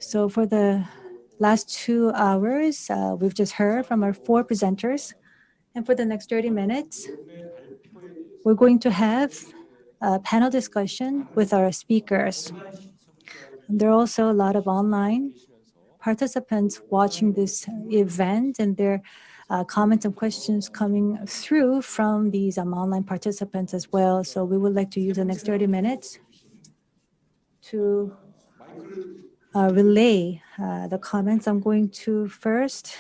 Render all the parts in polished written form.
So for the last 2 hours, we've just heard from our 4 presenters. And for the next 30 minutes, we're going to have a panel discussion with our speakers. And there are also a lot of online participants watching this event, and there are comments and questions coming through from these online participants as well. So we would like to use the next 30 minutes to relay the comments. I'm going to first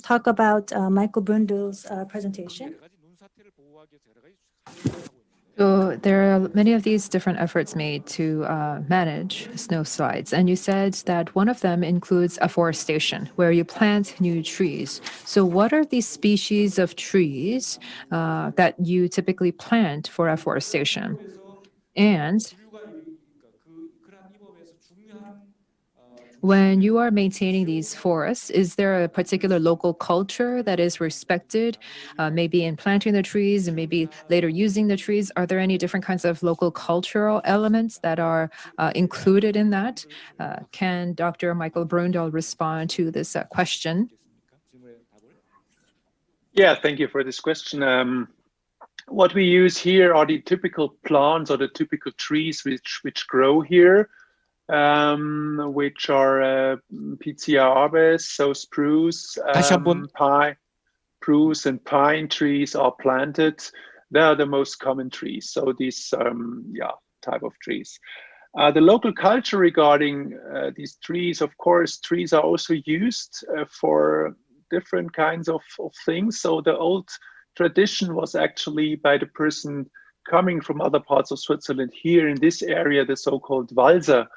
talk about Michael Brundle's presentation. So there are many of these different efforts made to manage snowslides. And you said that one of them includes afforestation, where you plant new trees. So what are these species of trees that you typically plant for afforestation? And when you are maintaining these forests, is there a particular local culture that is respected, maybe in planting the trees and maybe later using the trees? Are there any different kinds of local cultural elements that are included in that? Can Dr. Michael Brundle respond to this question? Yeah, thank you for this question. What we use here are the typical plants or the typical trees which grow here. Which are Pizia aves, so spruce, spruce and pine trees are planted. They are the most common trees. So these type of trees. The local culture regarding these trees, of course, trees are also used for different kinds of things. So the old tradition was actually by the person coming from other parts of Switzerland here in this area, the so-called Walser,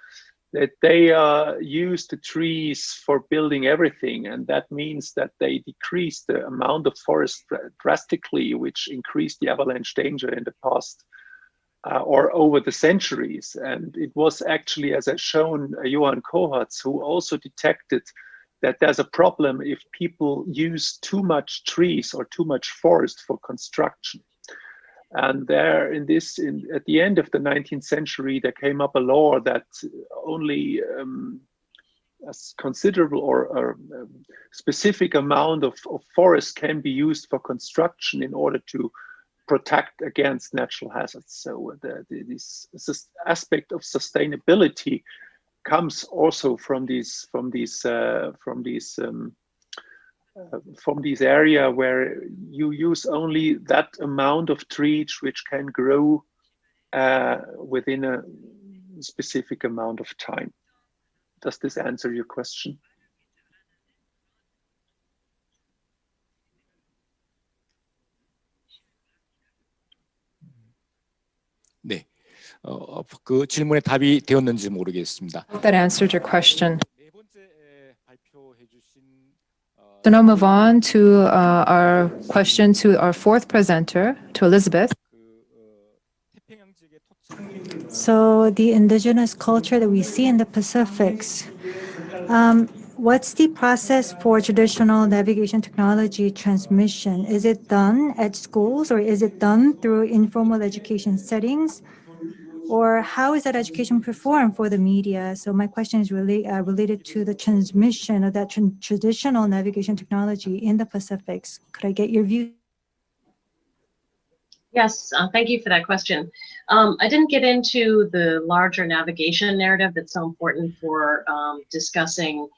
that they use the trees for building everything. And that means that they decrease the amount of forest drastically, which increased the avalanche danger in the past or over the centuries. And it was actually, as I shown, Johan Kohatz, who also detected that there's a problem if people use too much trees or too much forest for construction. And there at the end of the 19th century, there came up a law that only a considerable or specific amount of forest can be used for construction in order to protect against natural hazards. So this aspect of sustainability comes also from this area where you use only that amount of trees which can grow within a specific amount of time. Does this answer your question? 네, 그 질문에 답이 되었는지 모르겠습니다. That answered your question. So now move on to our question to our 4th presenter, to Elizabeth. So the indigenous culture that we see in the Pacifics, what's the process for traditional navigation technology transmission? Is it done at schools or is it done through informal education settings? Or how is that education performed for the media? So my question is really related to the transmission of that traditional navigation technology in the Pacifics. Could I get your view? Yes, thank you for that question. I didn't get into the larger navigation narrative that's so important for discussing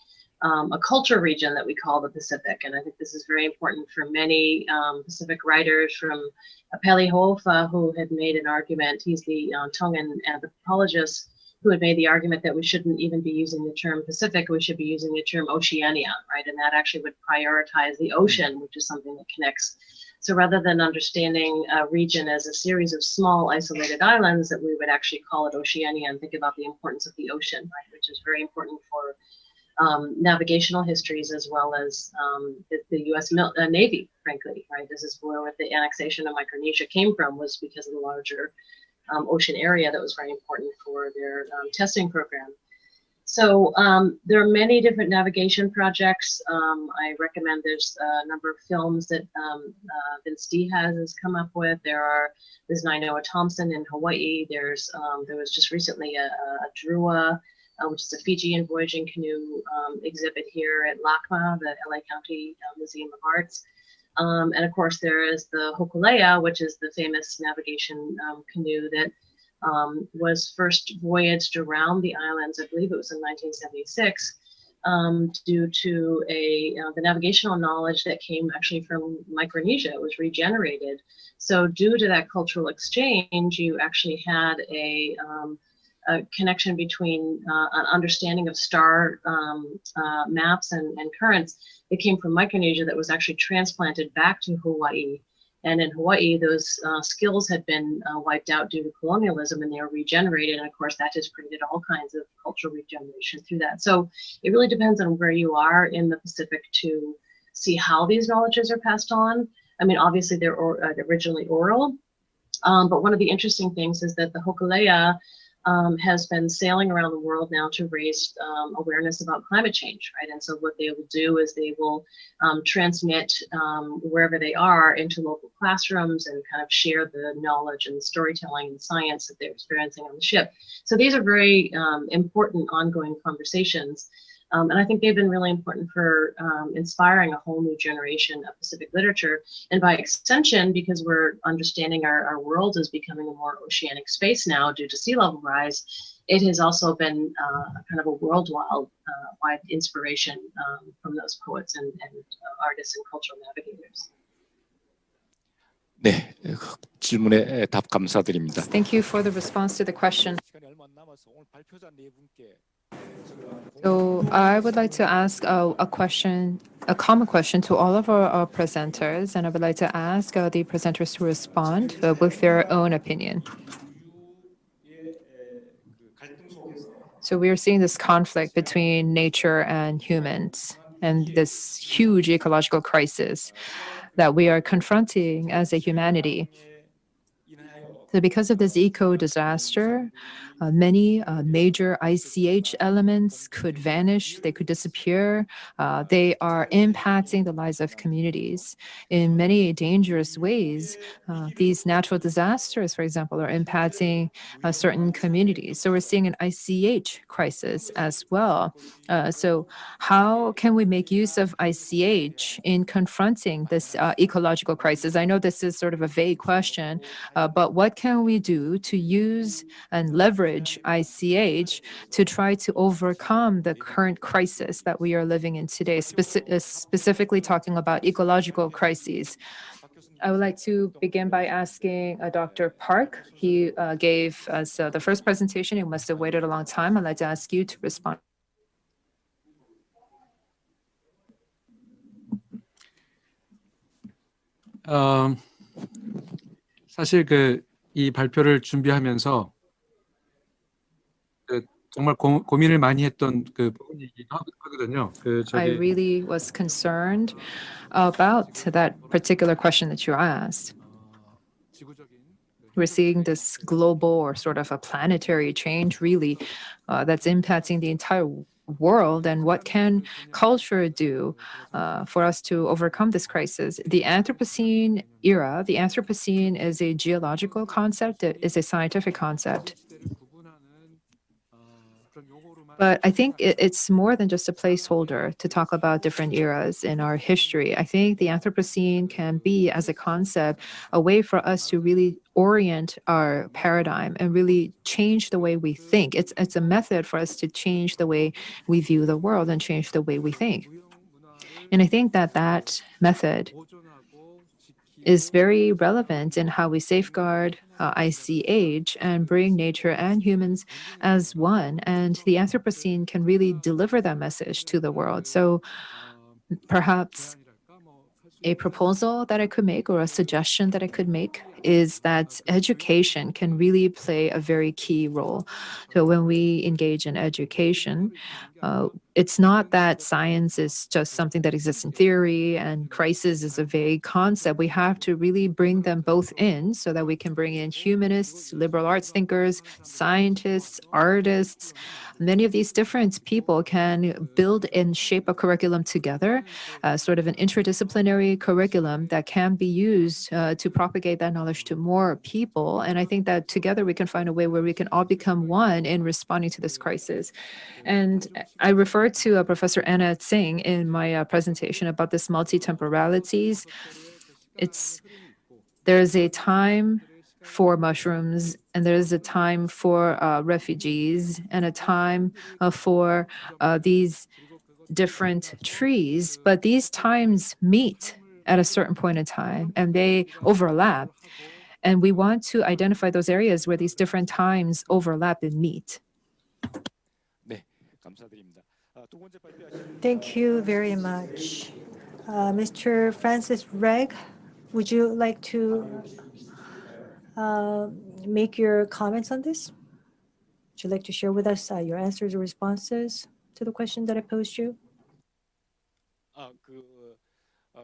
a culture region that we call the Pacific. And I think this is very important for many Pacific writers, from Peli Hofa, who had made an argument. He's the Tongan anthropologist who had made the argument that we shouldn't even be using the term Pacific, we should be using the term Oceania, right? And that actually would prioritize the ocean, which is something that connects. So rather than understanding a region as a series of small isolated islands, that we would actually call it Oceania and think about the importance of the ocean, right? Which is very important for navigational histories as well as the U.S. Navy, frankly, right? This is where the annexation of Micronesia came from, was because of the larger ocean area that was very important for their testing program. So there are many different navigation projects. I recommend there's a number of films that Vince Diaz has come up with. There's Nainoa Thompson in Hawaii. There was just recently a Drua which is a Fijian voyaging canoe exhibit here at LACMA, the LA County Museum of Arts. And of course, there is the Hokulea, which is the famous navigation canoe that was first voyaged around the islands. I believe it was in 1976, due to the navigational knowledge that came actually from Micronesia. It was regenerated. So due to that cultural exchange, you actually had a connection between an understanding of star maps and currents that came from Micronesia that was actually transplanted back to Hawaii. And in Hawaii, those skills had been wiped out due to colonialism, and they were regenerated. And of course, that has created all kinds of cultural regeneration through that. So it really depends on where you are in the Pacific to see how these knowledges are passed on. I mean, obviously, they're originally oral. But one of the interesting things is that the Hokulea has been sailing around the world now to raise awareness about climate change, right? And so what they will do is they will transmit wherever they are into local classrooms and kind of share the knowledge and the storytelling and science that they're experiencing on the ship. So these are very important ongoing conversations. And I think they've been really important for inspiring a whole new generation of Pacific literature. And by extension, because we're understanding our world is becoming a more oceanic space now due to sea level rise, it has also been kind of a worldwide inspiration from those poets and artists and cultural navigators. 네, 질문에 답 감사드립니다. Thank you for the response to the question. 시간이 얼마 안 남아서 오늘 발표자 네 분께 So I would like to ask a common question to all of our presenters, and I would like to ask the presenters to respond with their own opinion. So we are seeing this conflict between nature and humans, and this huge ecological crisis that we are confronting as a humanity. So because of this eco-disaster, many major ICH elements could vanish, they could disappear. They are impacting the lives of communities in many dangerous ways. These natural disasters, for example, are impacting certain communities. So we're seeing an ICH crisis as well. So how can we make use of ICH in confronting this ecological crisis? I know this is sort of a vague question, but what can we do to use and leverage ICH to try to overcome the current crisis that we are living in today, specifically talking about ecological crises? I would like to begin by asking Dr. Park. He gave us the first presentation. He must have waited a long time. I'd like to ask you to respond. 사실 이 발표를 준비하면서 정말 고민을 많이 했던 부분이기도 하거든요. I really was concerned about that particular question that you asked. We're seeing this global or sort of a planetary change really that's impacting the entire world, and what can culture do for us to overcome this crisis? The Anthropocene era, the Anthropocene is a geological concept, it is a scientific concept. But I think it's more than just a placeholder to talk about different eras in our history. I think the Anthropocene can be, as a concept, a way for us to really orient our paradigm and really change the way we think. It's a method for us to change the way we view the world and change the way we think. And I think that method is very relevant in how we safeguard ICH and bring nature and humans as one. And the Anthropocene can really deliver that message to the world. So perhaps a proposal that I could make or a suggestion that I could make is that education can really play a very key role. So when we engage in education, it's not that science is just something that exists in theory and crisis is a vague concept. We have to really bring them both in so that we can bring in humanists, liberal arts thinkers, scientists, artists. Many of these different people can build and shape a curriculum together, sort of an interdisciplinary curriculum that can be used to propagate that knowledge knowledge to more people. And I think that together we can find a way where we can all become one in responding to this crisis. And I referred to Professor Anna Tsing in my presentation about this multi-temporalities. There's a time for mushrooms, and there's a time for refugees, and a time for these different trees. But these times meet at a certain point in time, and they overlap. And we want to identify those areas where these different times overlap and meet. 네, 감사드립니다. 두 번째 발표하신 Thank you very much. Mr. Francis Reg, would you like to make your comments on this? Would you like to share with us your answers or responses to the question that I posed you?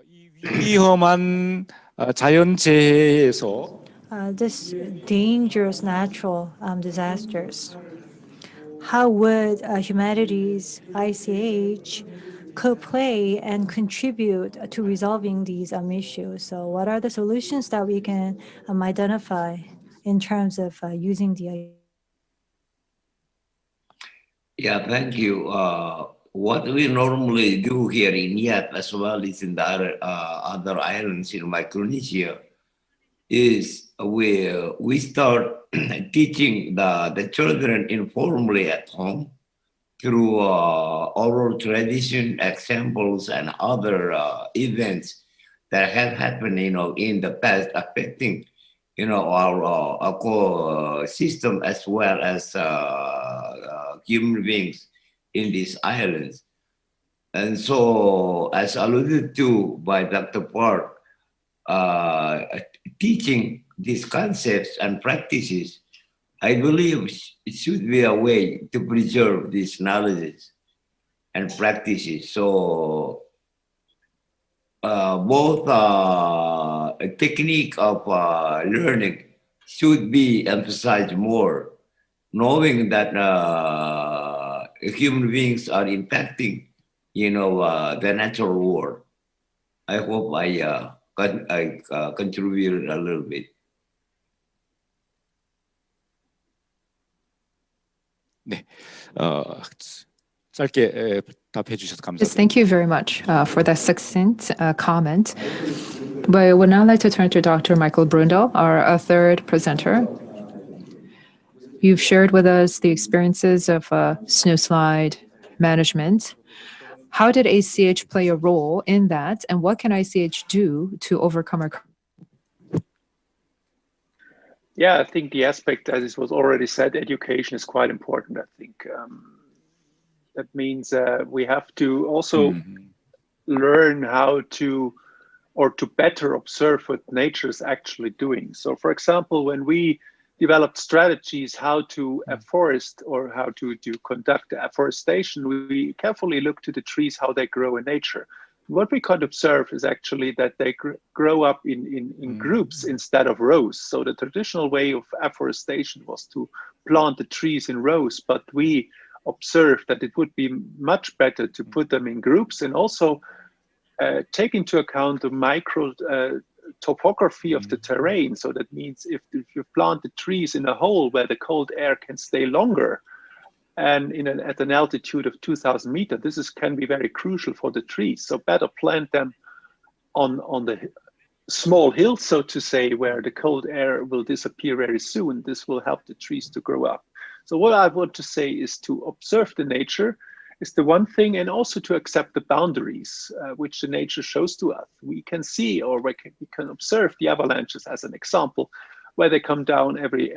이 위험한 자연재해에서 This dangerous natural disasters. How would humanity's ICH could play and contribute to resolving these issues? So what are the solutions that we can identify in terms of using the Yeah, thank you. What we normally do here in Yap as well as in the other islands in Micronesia is we start teaching the children informally at home through oral tradition, examples, and other events that have happened, in the past, affecting, our ecosystem as well as human beings in these islands. And so, as alluded to by Dr. Park, teaching these concepts and practices, I believe it should be a way to preserve these knowledges and practices. So both a technique of learning should be emphasized more, knowing that human beings are impacting, the natural world. I hope I contributed a little bit. 네, 짧게 답해 주셔서 Yes, 감사드립니다. thank you very much for that succinct comment. But I would now like to turn to Dr. Michael Brundle, our third presenter. You've shared with us the experiences of Snowslide Management. How did ACH play a role in that, and what can ICH do to overcome our? Yeah, I think the aspect, as it was already said, education is quite important. I think that means we have to also learn how to, or to better observe what nature is actually doing. So, for example, when we developed strategies how to afforest or how to conduct afforestation, we carefully look to the trees, how they grow in nature. What we could observe is actually that they grow up in groups instead of rows. So the traditional way of afforestation was to plant the trees in rows, but we observed that it would be much better to put them in groups and also take into account the micro topography of the terrain. So that means if you plant the trees in a hole where the cold air can stay longer, and at an altitude of 2,000 meters, this can be very crucial for the trees. So better plant them on the small hills, so to say, where the cold air will disappear very soon. This will help the trees to grow up. So what I want to say is to observe the nature is the one thing, and also to accept the boundaries which the nature shows to us. We can see, or we can observe the avalanches as an example, where they come down every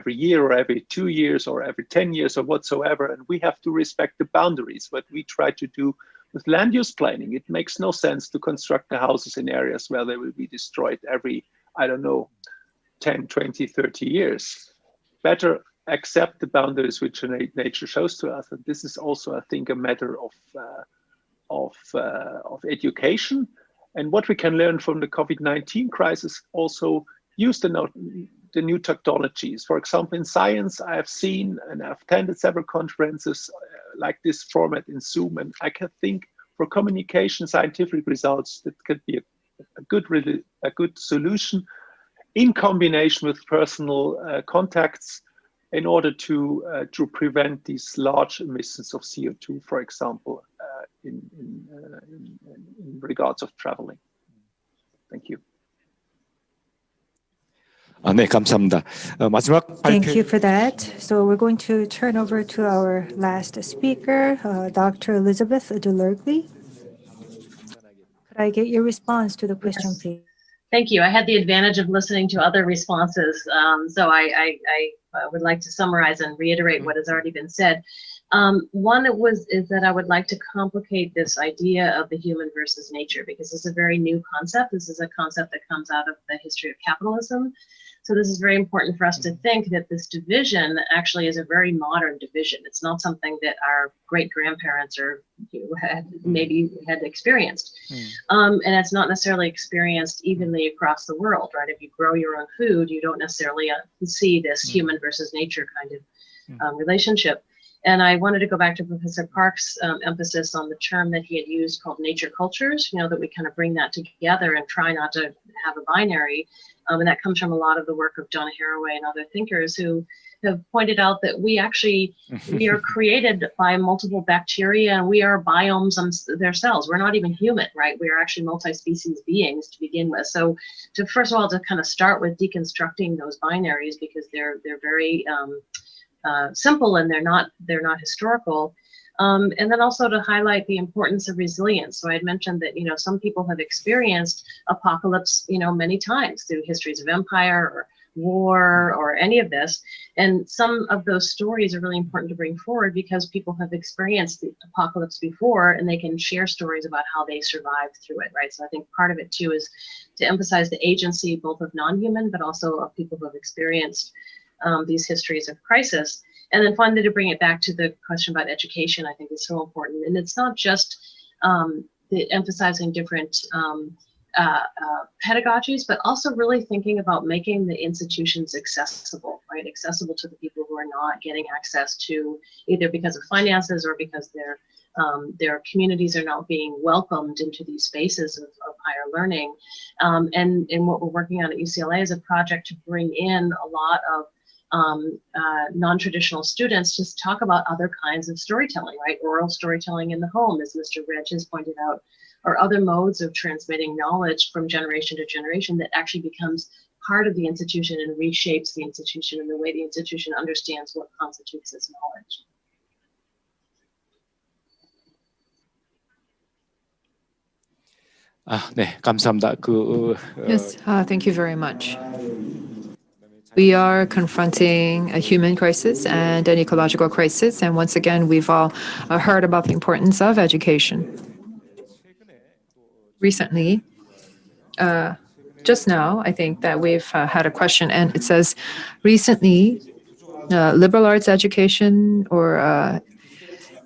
year or every 2 years or every 10 years or whatsoever, and we have to respect the boundaries. What we try to do with land use planning, it makes no sense to construct the houses in areas where they will be destroyed every, I don't know, 10, 20, 30 years. Better accept the boundaries which nature shows to us. And this is also, I think, a matter of education. And what we can learn from the COVID-19 crisis, also use the new technologies. For example, in science, I have seen and I've attended several conferences like this format in Zoom, and I can think for communication, scientific results, that could be a good solution in combination with personal contacts in order to prevent these large emissions of CO2, for example, in regards of traveling. Thank you. 네, 감사합니다. 마지막 Thank 발표. you for that. So we're going to turn over to our last speaker, Dr. Elizabeth Doyle. Could I get your response to the question, Yes. please? Thank you. I had the advantage of listening to other responses, so I would like to summarize and reiterate what has already been said. One is that I would like to complicate this idea of the human versus nature, because it's a very new concept. This is a concept that comes out of the history of capitalism. So this is very important for us to think that this division actually is a very modern division. It's not something that our great-grandparents or maybe had experienced. And it's not necessarily experienced evenly across the world, right? If you grow your own food, you don't necessarily see this human versus nature kind of relationship. And I wanted to go back to Professor Park's emphasis on the term that he had used called nature cultures, you know, that we kind of bring that together and try not to have a binary. And that comes from a lot of the work of Donna Haraway and other thinkers who have pointed out that we are created by multiple bacteria, and we are biomes themselves. We're not even human, right? We are actually multi-species beings to begin with. So first of all, to kind of start with deconstructing those binaries, because they're very simple and they're not historical. And then also to highlight the importance of resilience. So I had mentioned that, you know, some people have experienced apocalypse, you know, many times through histories of empire or war or any of this. And some of those stories are really important to bring forward because people have experienced the apocalypse before and they can share stories about how they survived through it, right? So I think part of it too is to emphasize the agency both of non-human, but also of people who have experienced these histories of crisis. And then finally, to bring it back to the question about education, I think is so important. And it's not just emphasizing different pedagogies, but also really thinking about making the institutions accessible, right? Accessible to the people who are not getting access to, either because of finances or because their communities are not being welcomed into these spaces of higher learning. And what we're working on at UCLA is a project to bring in a lot of non-traditional students to talk about other kinds of storytelling, right? Oral storytelling in the home, as Mr. Reg has pointed out, or other modes of transmitting knowledge from generation to generation that actually becomes part of the institution and reshapes the institution and the way the institution understands what constitutes its knowledge. 네, 감사합니다. Yes, thank you very much. We are confronting a human crisis and an ecological crisis. And once again, we've all heard about the importance of education. Recently, just now, I think that we've had a question, and it says, recently, liberal arts education or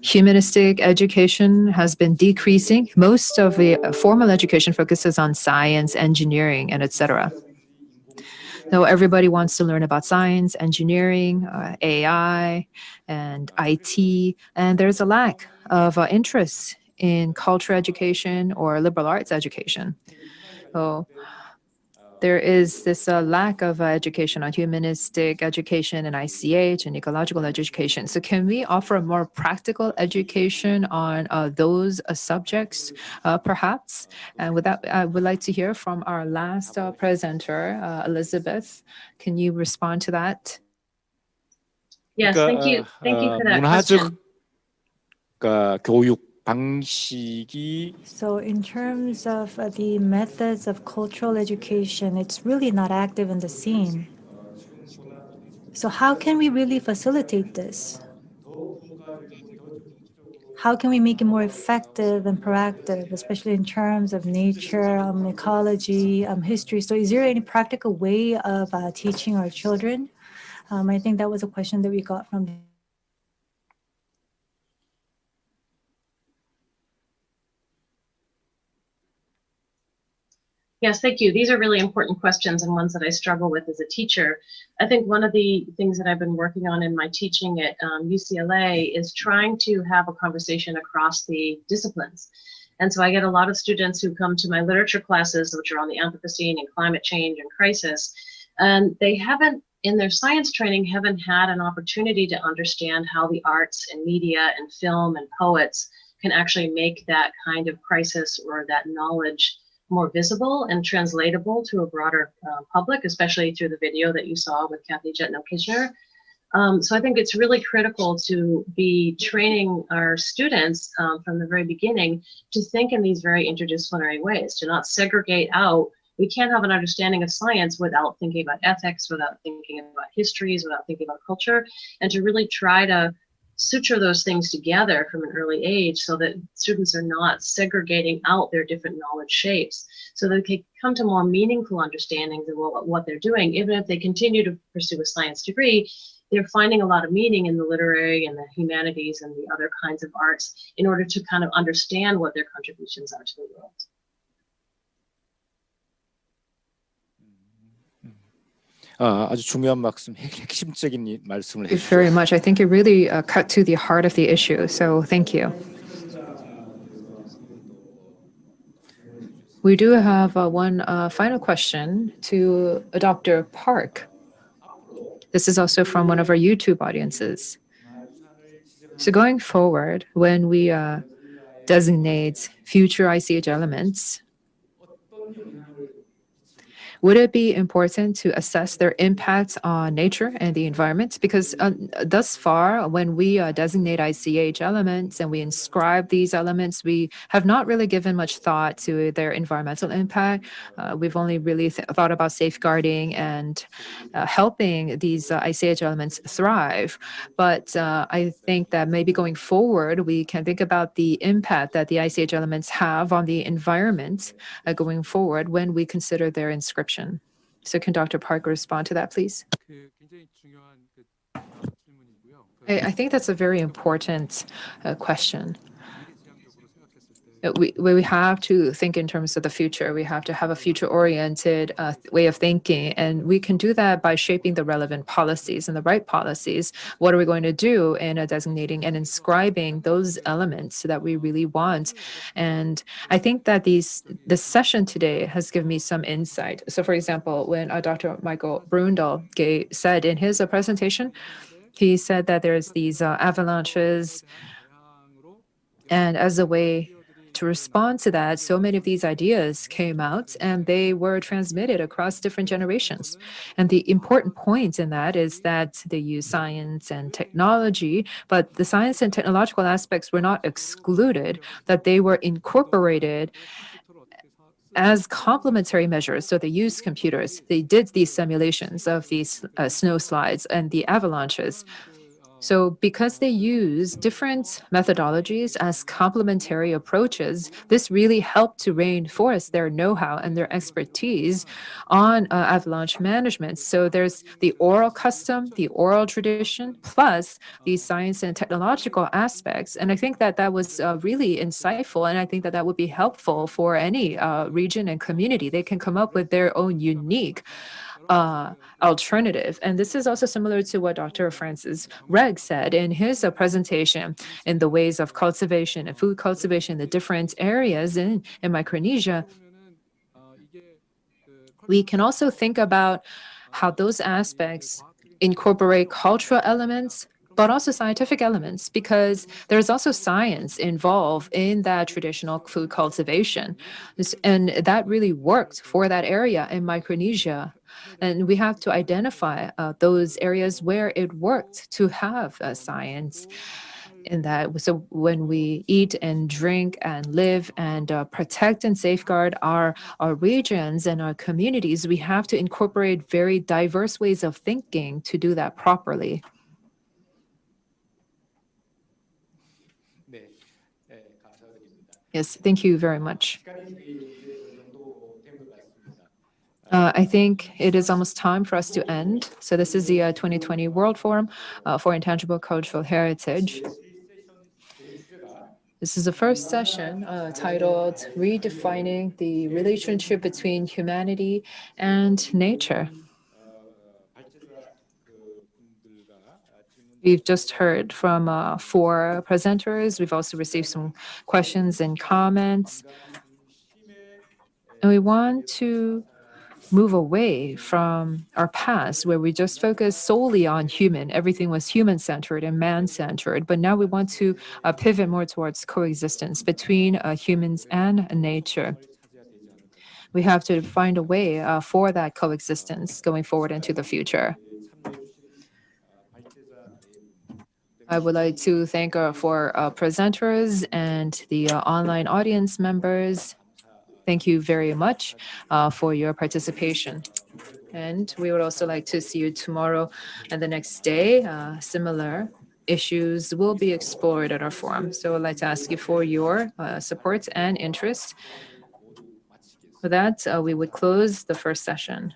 humanistic education has been decreasing. Most of the formal education focuses on science, engineering, and etc. So everybody wants to learn about science, engineering, AI, and IT, and there's a lack of interest in culture education or liberal arts education. So there is this lack of education on humanistic education and ICH and ecological education. So can we offer a more practical education on those subjects, perhaps? And with that, I would like to hear from our last presenter, Elizabeth. Can you respond to that? Yes, thank you. Thank you for that question. 교육 방식이 So in terms of the methods of cultural education, it's really not active in the scene. So how can we really facilitate this? How can we make it more effective and proactive, especially in terms of nature, ecology, history? So is there any practical way of teaching our children? I think that was a question that we got from Yes, thank you. These are really important questions and ones that I struggle with as a teacher. I think one of the things that I've been working on in my teaching at UCLA is trying to have a conversation across the disciplines. And so I get a lot of students who come to my literature classes, which are on the Anthropocene and climate change and crisis, And they haven't, in their science training, haven't had an opportunity to understand how the arts and media and film and poets can actually make that kind of crisis or that knowledge more visible and translatable to a broader public, especially through the video that you saw with Kathy Jetno-Kitchener. So I think it's really critical to be training our students from the very beginning to think in these very interdisciplinary ways, to not segregate out. We can't have an understanding of science without thinking about ethics, without thinking about histories, without thinking about culture, and to really try to suture those things together from an early age so that students are not segregating out their different knowledge shapes, so that they can come to more meaningful understandings of what they're doing. Even if they continue to pursue a science degree, they're finding a lot of meaning in the literary and the humanities and the other kinds of arts in order to kind of understand what their contributions are to the world. 아주 중요한 말씀, 핵심적인 말씀을 Thank you very much. I think it really cut to the heart of the issue. So thank you. We do have one final question to Dr. Park. This is also from one of our YouTube audiences. So going forward, when we designate future ICH elements, would it be important to assess their impact on nature and the environment? Because thus far, when we designate ICH elements and we inscribe these elements, we have not really given much thought to their environmental impact. We've only really thought about safeguarding and helping these ICH elements thrive. But I think that maybe going forward, we can think about the impact that the ICH elements have on the environment going forward when we consider their inscription. So can Dr. Park respond to that, please? I think that's a very important question. We have to think in terms of the future. We have to have a future-oriented way of thinking, and we can do that by shaping the relevant policies and the right policies. What are we going to do in designating and inscribing those elements that we really want? And I think that this session today has given me some insight. So, for example, when Dr. Michael Brundle said in his presentation, he said that there's these avalanches, and as a way to respond to that, so many of these ideas came out and they were transmitted across different generations. And the important point in that is that they use science and technology, but the science and technological aspects were not excluded, that they were incorporated as complementary measures. So they used computers. They did these simulations of these snow slides and the avalanches. So because they use different methodologies as complementary approaches, this really helped to reinforce their know-how and their expertise on avalanche management. So there's the oral custom, the oral tradition, plus the science and technological aspects. And I think that that was really insightful. And I think that that would be helpful for any region and community. They can come up with their own unique alternative. And this is also similar to what Dr. Francis Regg said in his presentation in the ways of cultivation and food cultivation in the different areas in Micronesia. We can also think about how those aspects incorporate cultural elements, but also scientific elements, because there's also science involved in that traditional food cultivation. And that really worked for that area in Micronesia. And we have to identify those areas where it worked to have science in that. So when we eat and drink and live and protect and safeguard our regions and our communities, we have to incorporate very diverse ways of thinking to do that properly. Yes, thank you very much. I think it is almost time for us to end. So this is the 2020 World Forum for Intangible Cultural Heritage. This is the first session titled Redefining the Relationship Between Humanity and Nature. We've just heard from 4 presenters. We've also received some questions and comments. And we want to move away from our past where we just focused solely on human. Everything was human-centered and man-centered. But now we want to pivot more towards coexistence between humans and nature. We have to find a way for that coexistence going forward into the future. I would like to thank for presenters and the online audience members. Thank you very much for your participation. And we would also like to see you tomorrow and the next day. Similar issues will be explored at our forum. So I'd like to ask you for your support and interest. With that, we would close the first session.